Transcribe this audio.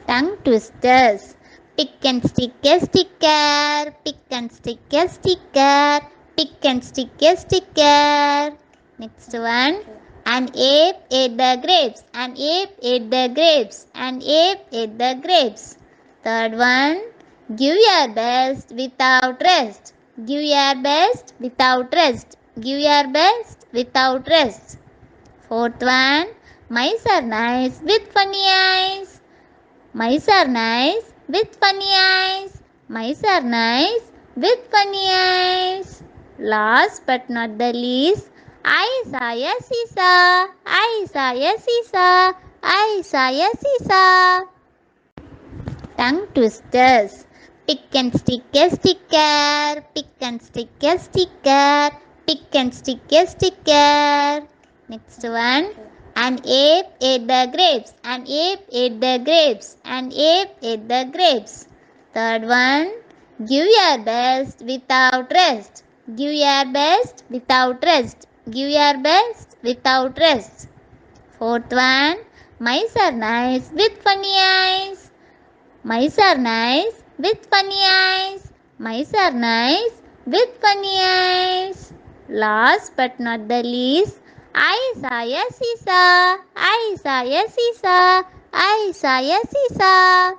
Tongue twisters. Pick and stick a sticker. Pick and stick a sticker. Pick and stick a sticker. Next one. An ape ate the grapes. An ape ate the grapes. An ape ate the grapes. Third one. Give your best without rest. Give your best without rest. Give your best without rest. Fourth one. Mice are nice with funny eyes. Mice are nice with funny eyes. Mice are nice with funny eyes. Last but not the least, I saw a seesaw. I saw a seesaw. I saw a seesaw. Tongue twisters. Pick and stick a sticker. Pick and stick a sticker. Pick and stick a sticker. Next one. An ape ate the grapes. An ape ate the grapes. An ape ate the grapes. Third one. Give your best without rest. Give your best without rest. Give your best without rest. Fourth one. Mice are nice with funny eyes. Mice are nice with funny eyes. Mice are nice with funny eyes. Last but not the least, I saw a seesaw. I saw a seesaw. I saw a seesaw.